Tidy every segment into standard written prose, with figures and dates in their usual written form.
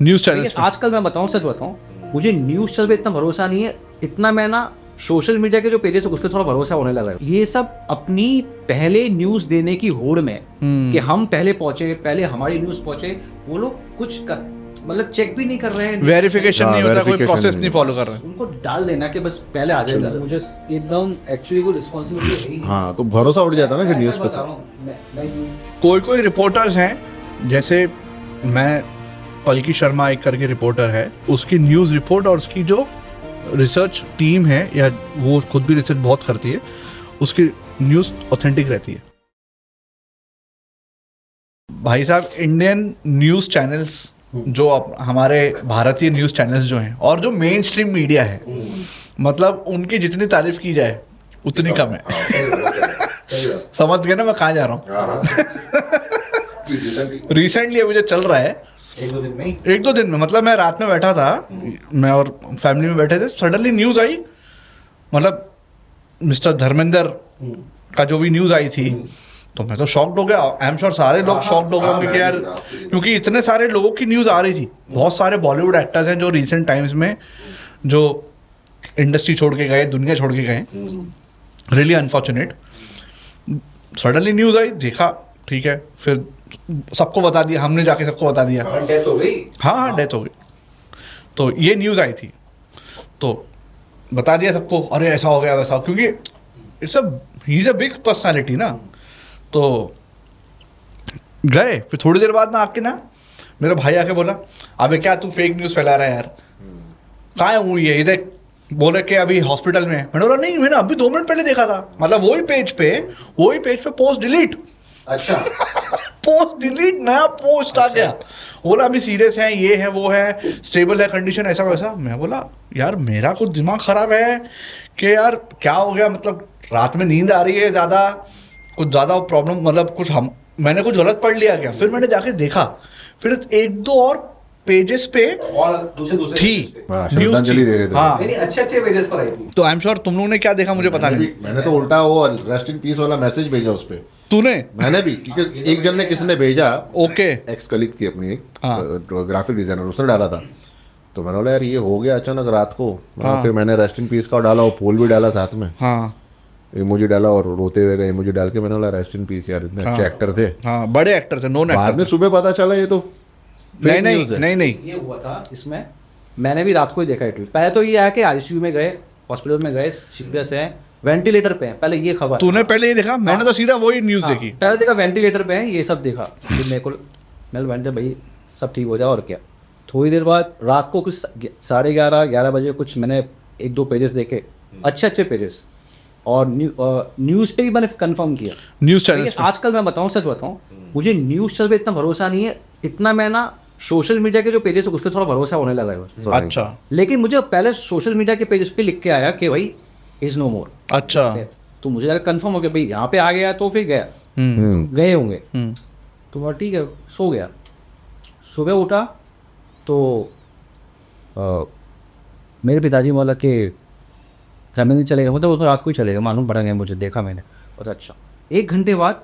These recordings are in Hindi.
न्यूज़ चैनल्स आजकल मैं बताऊं, सच बताऊं, मुझे न्यूज़ चैनल पे इतना भरोसा नहीं है, इतना मैं ना सोशल मीडिया के जो पेजेस है उस पर थोड़ा भरोसा होने लगा है। ये सब अपनी पहले न्यूज़ देने की होड़ में कि हम पहले पहुंचे, पहले हमारी न्यूज़ पहुंचे, वो लोग कुछ मतलब चेक भी नहीं कर रहे हैं, वेरिफिकेशन नहीं होता, कोई verification प्रोसेस नहीं नहीं फॉलो कर रहे हैं। उनको डाल देना कि बस पहले आ जाए। मुझे एकदम एक्चुअली कोई रिस्पॉन्सिबिलिटी है ही नहीं। हाँ, तो भरोसा उठ जाता है ना कि न्यूज़ पे बता रहा हूं, मैं कोई रिपोर्टर्स हैं, जैसे मैं पलकी शर्मा एक करके रिपोर्टर है, उसकी न्यूज़ रिपोर्ट और उसकी जो रिसर्च टीम है, या वो खुद भी रिसर्च बहुत करती है, उसकी न्यूज़ ऑथेंटिक रहती है। भाई साहब, इंडियन न्यूज़ चैनल्स जो हमारे भारतीय न्यूज़ चैनल्स जो हैं और जो मेन स्ट्रीम मीडिया है, मतलब उनकी जितनी तारीफ की जाए उतनी कम है। समझ गए ना मैं कहाँ जा रहा हूँ? रिसेंटली अभी जो चल रहा है, एक दो दिन में, मतलब मैं रात में बैठा था, मैं और फैमिली में बैठे थे, सडनली न्यूज़ आई, मतलब मिस्टर धर्मेंद्र का जो भी न्यूज़ आई थी, तो मैं तो शॉक्ड हो गया। आई एम श्योर सारे लोग शॉक्ड हो गए होंगे कि यार, क्योंकि इतने सारे लोगों की न्यूज़ आ रही थी। बहुत सारे बॉलीवुड एक्टर्स हैं जो रिसेंट टाइम्स में जो इंडस्ट्री छोड़ के गए, दुनिया छोड़ के गए, रियली अनफॉर्चुनेट। सडनली न्यूज़ आई, देखा, ठीक है, फिर सबको बता दिया, हमने जाके सबको बता दिया, डेथ हो गई। हाँ, डेथ हो गई। तो ये न्यूज़ आई थी, तो बता दिया सबको, अरे ऐसा हो गया वैसा, क्योंकि he is a big personality ना। तो गए, फिर थोड़ी देर बाद ना आके ना मेरा भाई आके बोला, अबे क्या तू फेक न्यूज़ फैला रहा है यार, कहाँ हुई है इधर, बोले कि अभी हॉस्पिटल में है। मैंने बोला नहीं, मैंने अभी 2 मिनट पहले देखा था, मतलब वही पेज पे पोस्ट डिलीट। अच्छा। पोस्ट डिलीट, नया पोस्ट आ गया, बोला अभी सीरियस है, ये है, वो है, स्टेबल है कंडीशन, ऐसा वैसा। मैं बोला यार मेरा कुछ दिमाग खराब है कि यार क्या हो गया, मतलब रात में नींद आ रही है ज़्यादा, कुछ ज़्यादा प्रॉब्लम, मतलब मैंने कुछ गलत पढ़ लिया क्या? फिर मैंने जाके देखा, फिर 1-2 और पेजेस पे और दूसरे थी न्यूज़ श्रद्धांजलि दे रहे थे। हाँ, अच्छे पेजेस पर आई थी। तो आई एम श्योर तुम लोगों ने क्या देखा मुझे पता नहीं। मैंने तो उल्टा वो रेस्ट इन पीस वाला मैसेज भेजा उस पे, तूने? मैंने भी, क्योंकि एक जन ने किसी ने भेजा, ओके, एक्स कलीग थी अपनी, एक हाँ। ग्राफिक डिजाइनर, उसने डाला था। तो मैंने बोला यार ये हो गया अचानक रात को। हाँ। फिर मैंने रेस्ट इन पीस का डाला, और पोल भी डाला साथ में, हाँ इमोजी डाला, और रोते हुए का इमोजी डाल के मैंने बोला रेस्ट इन पीस यार, इतने अच्छे एक्टर थे। हाँ, बड़े एक्टर थे, नोन बाद में एक्टर। सुबह पता चला ये तो fake news है। नहीं, ये हुआ था इसमें, मैंने भी रात को ही देखा है ट्वीट। पहले तो ये आया कि आईसीयू में गए, हॉस्पिटल में गए, सीरियस है, वेंटिलेटर पे है, पहले ये खबर। तूने पहले ये देखा? मैंने तो सीधा वही न्यूज़ देखी। पहले देखा वेंटिलेटर पे है, ये सब देखा, फिर मेरे को मैं वेंटिलेटर, भाई सब ठीक हो जाए और क्या। थोड़ी देर बाद रात को कुछ 11:30 बजे कुछ मैंने 1-2 पेजेस देखे, अच्छे पेजेस, और न्यूज़ पे भी मैंने कंफर्म किया। न्यूज़ चैनल आजकल मैं बताऊं, सच बताऊं, मुझे न्यूज़ चैनल पे इतना भरोसा नहीं है, इतना मैं ना सोशल मीडिया के जो पेजेस है उस पर थोड़ा भरोसा होने लगा है बस। अच्छा लेकिन मुझे पहले सोशल मीडिया के पेजेस पे लिख के आया कि भाई इज नो मोर। अच्छा। तो मुझे लगा कंफर्म हो गया, भाई यहाँ पे आ गया तो फिर गया, गए होंगे। तो मैं ठीक है, सो गया। सुबह उठा तो मेरे पिताजी बोला कि समय नहीं चलेगा, मतलब वो तो रात को ही चलेगा, मालूम पड़ा गया मुझे, देखा मैंने। और अच्छा 1 घंटे बाद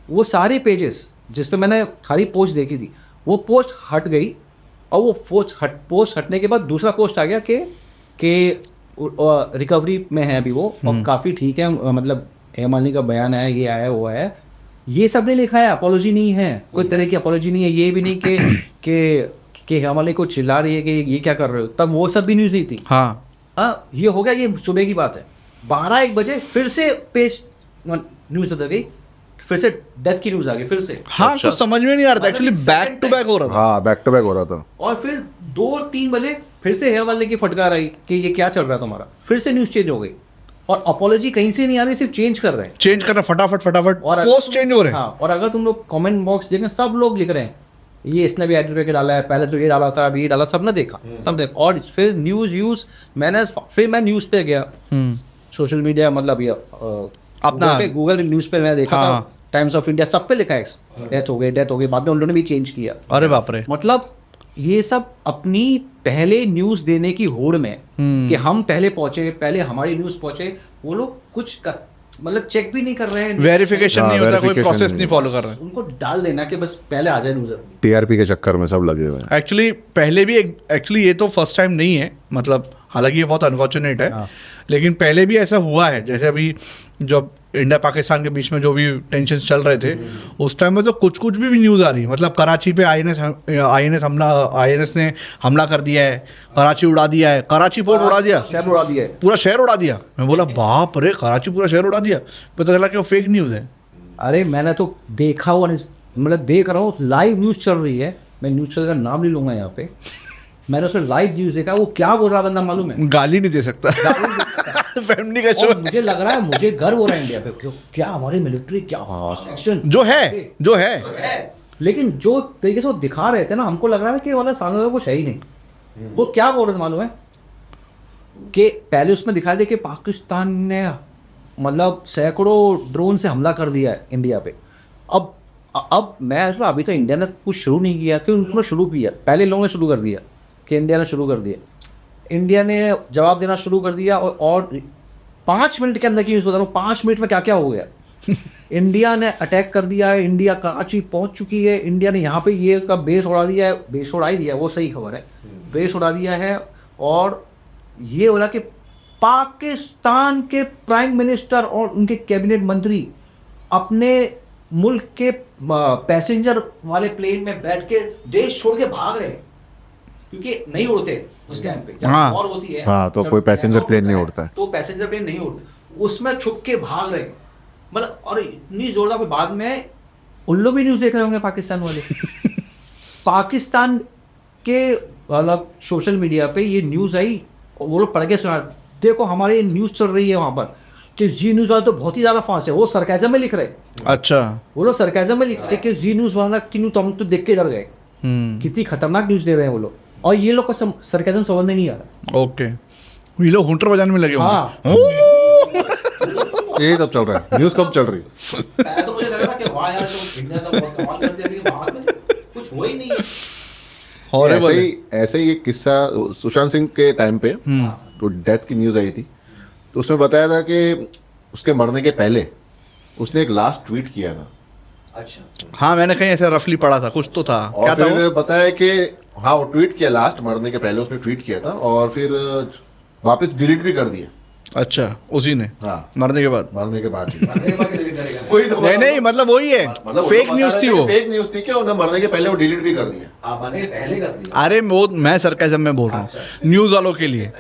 वो सारे पेजेस जिस पे मैंने खाली पोस्ट देखी थी, वो पोस्ट हट गई, और वो पोस्ट हटने के बाद दूसरा पोस्ट आ गया कि रिकवरी में है अभी वो, और काफ़ी ठीक है, मतलब हेमा मालिनी का बयान है, ये आया वो है, ये सब नहीं लिखा है, अपोलॉजी नहीं है, कोई तरह की अपोलॉजी नहीं है, ये भी नहीं कि हेमा मालिनी को चिल्ला रही है कि ये क्या कर रहे हो, तब वो सब भी न्यूज़ नहीं थी। हाँ, ये हो गया, ये सुबह की बात है। 12-1 बजे फिर से पेज न्यूज़ उतर गई, फिर से डेथ की न्यूज़ आ गई फिर से। हाँ, कुछ समझ में नहीं आ रहा था एक्चुअली, बैक टू बैक हो रहा था। हाँ, बैक टू बैक हो रहा था। और फिर 2-3 बजे फिर से हेयर वाले की फटकार आई कि ये क्या चल रहा है तुम्हारा, फिर से न्यूज़ चेंज हो गई, और अपोलॉजी कहीं से नहीं आ रही, सिर्फ चेंज कर रहे हैं, चेंज कर रहे फटाफट, और पोस्ट चेंज हो रहे हैं। हाँ, और अगर तुम लोग कमेंट बॉक्स देखें, सब लोग लिख रहे हैं ये इसने भी एडिट करके डाला है, पहले तो ये डाला था, अभी ये डाला, सब ने देखा, सब देख। और फिर न्यूज़ मैं न्यूज़ पे गया, सोशल मीडिया, मतलब ये अपना गूगल न्यूज़ पे मैं देखा था, टाइम्स ऑफ इंडिया, सब पे लिखा है डेथ हो गई, बाद में उन्होंने भी चेंज किया। अरे बाप रे। मतलब ये सब अपनी पहले न्यूज़ देने की होड़ में कि हम पहले पहुंचे, पहले हमारी न्यूज़ पहुंचे, वो लोग कुछ मतलब चेक भी नहीं कर रहे हैं, वेरिफिकेशन हाँ, नहीं होता, कोई verification प्रोसेस नहीं। नहीं फॉलो कर रहे उनको डाल देना कि बस पहले आ जाए यूजर। टीआरपी के चक्कर में सब लगे हुए हैं। एक्चुअली पहले भी एक्चुअली ये तो फर्स्ट टाइम नहीं है, मतलब हालांकि ये बहुत अनफॉर्चुनेट है, हाँ। लेकिन पहले भी ऐसा हुआ है। जैसे अभी जब इंडिया पाकिस्तान के बीच में जो भी टेंशन चल रहे थे उस टाइम में तो कुछ कुछ भी न्यूज़ आ रही है। मतलब कराची पे आईएनएस ने हमला कर दिया है, कराची उड़ा दिया है, कराची पोर्ट उड़ा दिया, शहर उड़ा दिया है। पूरा शहर उड़ा दिया। मैं बोला बाप रे, कराची पूरा शहर उड़ा दिया। पता चला कि वो फेक न्यूज़ है। अरे मैंने तो देखा हुआ नहीं, मतलब देख रहा हूँ लाइव न्यूज़ चल रही है, मैं न्यूज़ चैनल का नाम नहीं लूँगा यहाँ पे, मैंने उसमें लाइव न्यूज़ देखा, वो क्या बोल रहा बंदा मालूम है? गाली नहीं दे सकता फैमिली का शो और मुझे लग रहा है, मुझे गर्व हो रहा है इंडिया पे, क्यों क्या हमारी मिलिट्री क्या एक्शन जो है लेकिन जो तरीके से वो दिखा रहे थे ना, हमको लग रहा है कि वाला सामने तो कुछ है ही नहीं। वो क्या बोल रहे थे मालूम है कि पहले उसमें दिखाई दे कि पाकिस्तान ने मतलब सैकड़ों ड्रोन से हमला कर दिया है इंडिया पे। अब मैं ऐसा, अभी तो इंडिया ने कुछ शुरू नहीं किया, क्यों उन्होंने शुरू किया, पहले लोगों ने शुरू कर दिया कि इंडिया ने शुरू कर दिया, इंडिया ने जवाब देना शुरू कर दिया। और 5 मिनट के अंदर की न्यूज़ बता रहा हूँ, 5 मिनट में क्या क्या हो गया। इंडिया ने अटैक कर दिया है, इंडिया कराची पहुंच चुकी है, इंडिया ने यहाँ पे ये का बेस उड़ा दिया है, बेस उड़ा ही दिया, वो सही खबर है, बेस उड़ा दिया है। और ये बोला कि पाकिस्तान के प्राइम मिनिस्टर और उनके कैबिनेट मंत्री अपने मुल्क के पैसेंजर वाले प्लेन में बैठ के देश छोड़ के भाग रहे हैं, क्योंकि नहीं उड़ते उस टाइम पे जब हाँ। वॉर होती है। हाँ, तो जब कोई पैसेंजर blackout प्लेन नहीं होता है, उड़ता है। तो पैसेंजर प्लेन नहीं उड़ते, उसमें छुप के भाग रहे हैं। मतलब और इतनी जोरदार, फिर बाद में उन लोग भी न्यूज़ देख रहे होंगे पाकिस्तान वाले पाकिस्तान के मतलब सोशल मीडिया पे ये न्यूज़ आई और वो लोग पढ़ के सुना, देखो हमारी न्यूज़ चल रही है वहाँ पर कि जी न्यूज़ वाला तो बहुत ही ज़्यादा फास्ट है, वो सरकाज़म में लिख रहे हैं। अच्छा। वो लोग सरकाज़म में लिखते कि जी न्यूज़ वाला कि न्यूज़, तो हम तो देख के डर गए, कितनी खतरनाक न्यूज़ दे रहे हैं वो लोग, और ये लोग को सरकाज़म समझ में नहीं आ रहा। ओके, ये लोग हुंटर बजाने में लगे हाँ। होंगे। यही सब चल रहा है, न्यूज़ कब चल रही है? पहले तो मुझे लग रहा था कि वाह यार, तो इंडिया तो बहुत कमाल कर दिया, लेकिन बाद में कुछ हो ही नहीं है। Horrible है। ऐसे ही एक किस्सा सुशांत सिंह के टाइम पे तो डेथ की न्यूज़ आई थी, तो उसमें बताया था कि उसके मरने के पहले उसने एक लास्ट ट्वीट किया था। अच्छा। हाँ, मैंने कहीं ऐसे रफली पढ़ा था, कुछ तो था। और क्या था फिर वो? बताया कि हाँ, वो ट्वीट किया, लास्ट मरने के पहले उसने ट्वीट किया था और फिर वापस डिलीट भी कर दिया। अच्छा, उसी ने हाँ, मरने के बाद? मरने के बाद ही। मरने के बाद डिलीट करेगा। वही तो नहीं, मतलब वही है, मतलब फेक न्यूज़ थी वो। फेक न्यूज़ थी कि उन्हें मरने के पहले वो डिलीट भी कर दिया। हाँ, मरने के पहले कर दिया। अरे वो मैं सरकाज़म में बोल रहा हूँ, न्यूज़ वालों के लिए।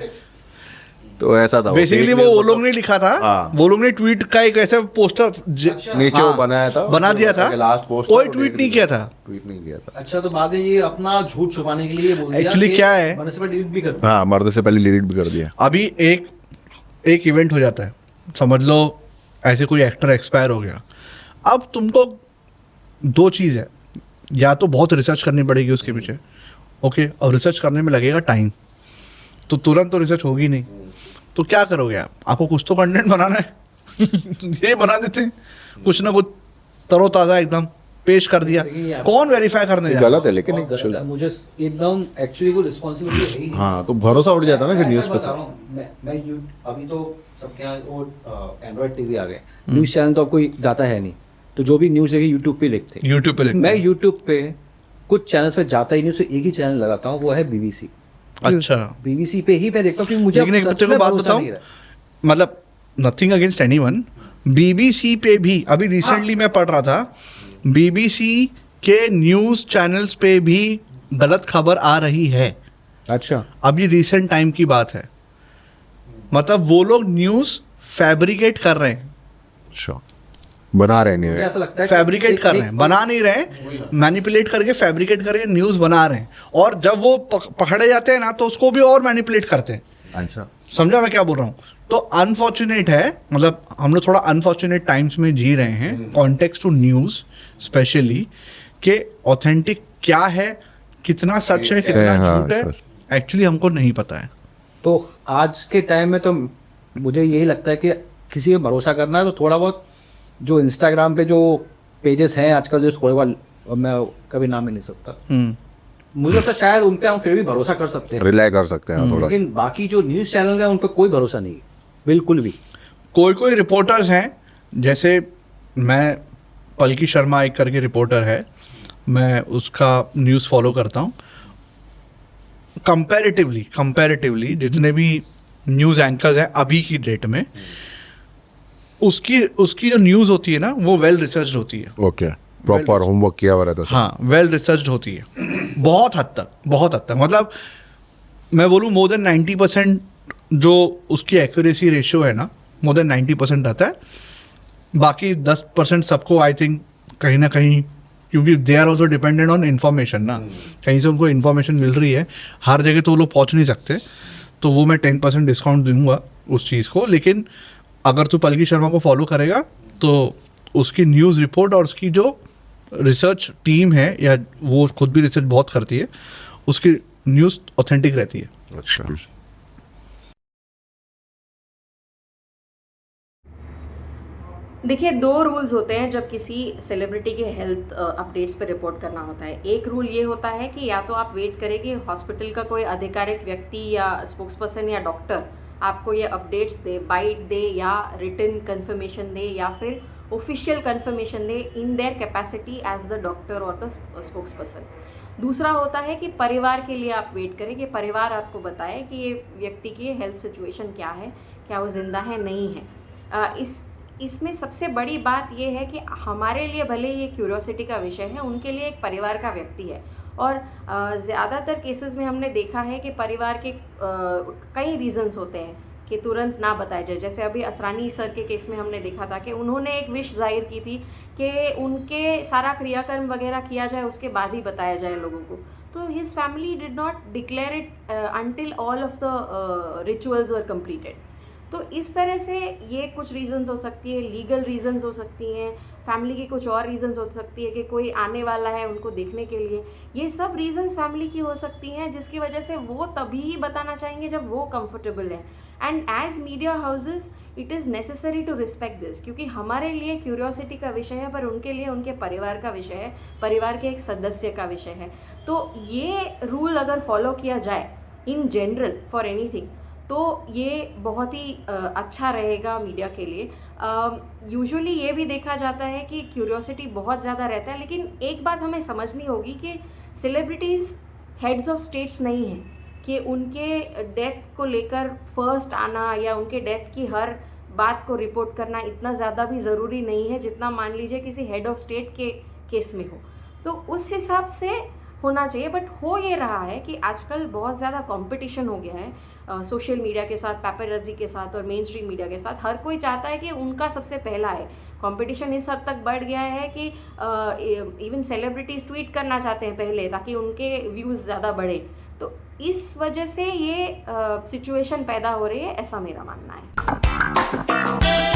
तो ऐसा था बेसिकली fake वो news लोग ने लिखा था, हाँ। वो लोग ने ट्वीट का एक ऐसा पोस्टर नीचे वो बनाया था, बना दिया था, लास्ट पोस्ट कोई ट्वीट नहीं किया था। ट्वीट नहीं किया था। अच्छा, तो बाद में ये अपना झूठ छुपाने के लिए बोल दिया Actually कि क्या है? मरने से पहले डिलीट भी कर दिया। हाँ, मरने से पहले डिलीट भी कर दिया। अभी एक इवेंट हो जाता है, समझ लो ऐसे कोई एक्टर एक्सपायर हो गया। अब तुमको 2 चीज़ है, या तो बहुत रिसर्च करनी पड़ेगी उसके पीछे, ओके, और रिसर्च करने में लगेगा टाइम, तो तुरंत तो रिसर्च होगी नहीं, तो क्या करोगे आप? आपको कुछ तो कंटेंट बनाना है ये बना देते हैं, कुछ ना कुछ तरोताज़ा एकदम पेश कर दिया, कौन वेरीफाई करने ये जाए? गलत है लेकिन बहुत गलत है। मुझे एकदम एक्चुअली कोई रिस्पॉन्सिबिलिटी है ही नहीं। हाँ, तो भरोसा उठ जाता ना कि मैं न्यूज़ ऐसा पे बता से। रहा हूँ, मैं अभी तो सबके यहाँ वो एंड्रॉइड टीवी आ गए, न्यूज़ चैनल तो अब कोई जाता है नहीं, तो जो भी न्यूज़ है यूट्यूब पे लिखते हैं। यूट्यूब पे लिखते मैं हैं। यूट्यूब पे कुछ चैनल्स पे जाता ही नहीं, उससे एक ही चैनल लगाता हूँ, वो है BBC। अच्छा, BBC पे ही मैं देखता हूँ, क्योंकि मुझे लेकिन एक सच तेरे को में बात भरोसा बताऊं, नहीं रहा। मतलब नथिंग अगेंस्ट एनीवन, BBC पे भी अभी रिसेंटली मैं पढ़ रहा था, BBC के न्यूज़ चैनल्स पे भी गलत खबर आ रही है। अच्छा। अभी रिसेंट टाइम की बात है, मतलब वो लोग न्यूज़ फैब्रिकेट कर रहे हैं, अच्छा, बना रहे नहीं मुझे है। ऐसा लगता है कि फैब्रिकेट कर रहे हैं, बना नहीं रहे हैं, मैनिपुलेट करके फैब्रिकेट करके न्यूज़ बना रहे हैं, और जब वो पकड़े जाते हैं ना तो उसको भी और मैनिपुलेट करते हैं। अच्छा। समझा मैं क्या बोल रहा हूँ? तो अनफॉर्चुनेट है, मतलब हम लोग थोड़ा अनफॉर्चुनेट टाइम्स में जी रहे हैं, कॉन्टेक्स्ट टू न्यूज़ स्पेशली, कि ऑथेंटिक क्या है, कितना सच है, कितना हाँ, झूठ है, सच। एक्चुअली हमको नहीं पता है। तो आज के टाइम में तो मुझे यही लगता है कि किसी पे भरोसा करना है तो थोड़ा बहुत जो इंस्टाग्राम पे जो पेजेस हैं आजकल, जो थोड़े बहुत, मैं कभी नाम ही नहीं सकता, मुझे लगता है शायद उन पे हम फिर भी भरोसा कर सकते हैं, रिलाई कर सकते हैं थोड़ा। लेकिन बाकी जो न्यूज़ चैनल है उन पे कोई भरोसा नहीं, बिल्कुल भी। कोई रिपोर्टर्स हैं जैसे मैं पलकी शर्मा एक करके रिपोर्टर है, मैं उसका न्यूज़ फॉलो करता हूँ। कंपैरेटिवली जितने भी न्यूज़ एंकर्स हैं अभी की डेट में, उसकी जो न्यूज़ होती है ना वो वेल रिसर्च होती है। ओके, प्रॉपर होमवर्क किया हुआ रहता है। हाँ, वेल रिसर्च होती है बहुत हद तक। मतलब मैं बोलूँ मोर देन 90% जो उसकी एक्यूरेसी रेशियो है ना, मोर देन 90% रहता है। बाकी 10% सबको आई थिंक कहीं ना कहीं, क्योंकि they are also dependent on information ना, कहीं से उनको इन्फॉर्मेशन मिल रही है, हर जगह तो वो लोग पहुँच नहीं सकते, तो वो मैं 10% डिस्काउंट दूंगा उस चीज़ को। लेकिन अगर तू पलकी शर्मा को फॉलो करेगा तो उसकी न्यूज़ रिपोर्ट और उसकी जो रिसर्च टीम है, या वो खुद भी रिसर्च बहुत करती है, उसकी न्यूज़ ऑथेंटिक रहती है। अच्छा, देखिए, 2 रूल्स होते हैं जब किसी सेलिब्रिटी के हेल्थ अपडेट्स पे रिपोर्ट करना होता है। एक रूल ये होता है कि या तो आप वेट करें कि हॉस्पिटल का कोई आधिकारिक व्यक्ति या स्पोक्सपर्सन या डॉक्टर आपको ये अपडेट्स दे, बाइट दे या रिटन कंफर्मेशन दे या फिर ऑफिशियल कंफर्मेशन दे in their capacity as the doctor और द स्पोक्सपर्सन। दूसरा होता है कि परिवार के लिए आप वेट करें कि परिवार आपको बताए कि ये व्यक्ति की हेल्थ सिचुएशन क्या है, क्या वो ज़िंदा है, नहीं है। इसमें सबसे बड़ी बात यह है कि हमारे लिए भले ये क्यूरियोसिटी का विषय है, उनके लिए एक परिवार का व्यक्ति है। और ज़्यादातर केसेस में हमने देखा है कि परिवार के कई रीजंस होते हैं कि तुरंत ना बताया जाए। जैसे अभी असरानी सर के केस में हमने देखा था कि उन्होंने एक विश जाहिर की थी कि उनके सारा क्रियाकर्म वगैरह किया जाए, उसके बाद ही बताया जाए लोगों को। तो his family did not declare it until all of the rituals were completed. तो इस तरह से ये कुछ रीजंस हो सकती है, लीगल रीजंस हो सकती हैं, फैमिली की कुछ और रीजंस हो सकती है कि कोई आने वाला है उनको देखने के लिए। ये सब रीजंस फैमिली की हो सकती हैं जिसकी वजह से वो तभी ही बताना चाहेंगे जब वो कंफर्टेबल है। And as media houses it is necessary to respect this, क्योंकि हमारे लिए क्यूरियोसिटी का विषय है पर उनके लिए उनके परिवार का विषय है, परिवार के एक सदस्य का विषय है। तो ये रूल अगर फॉलो किया जाए इन जनरल फॉर एनीथिंग तो ये बहुत ही अच्छा रहेगा मीडिया के लिए। यूजुअली ये भी देखा जाता है कि क्यूरियोसिटी बहुत ज़्यादा रहता है, लेकिन एक बात हमें समझनी होगी कि सेलिब्रिटीज़ हेड्स ऑफ स्टेट्स नहीं हैं कि उनके डेथ को लेकर फर्स्ट आना या उनके डेथ की हर बात को रिपोर्ट करना इतना ज़्यादा भी ज़रूरी नहीं है जितना मान लीजिए किसी हेड ऑफ स्टेट के केस में हो। तो उस हिसाब से होना चाहिए। बट हो ये रहा है कि आजकल बहुत ज़्यादा कंपटीशन हो गया है सोशल मीडिया के साथ, पैपेराजी के साथ और मेन स्ट्रीम मीडिया के साथ। हर कोई चाहता है कि उनका सबसे पहला है। कंपटीशन इस हद तक बढ़ गया है कि इवन सेलिब्रिटीज़ ट्वीट करना चाहते हैं पहले ताकि उनके व्यूज़ ज़्यादा बढ़े। तो इस वजह से ये सिचुएशन पैदा हो रही है, ऐसा मेरा मानना है।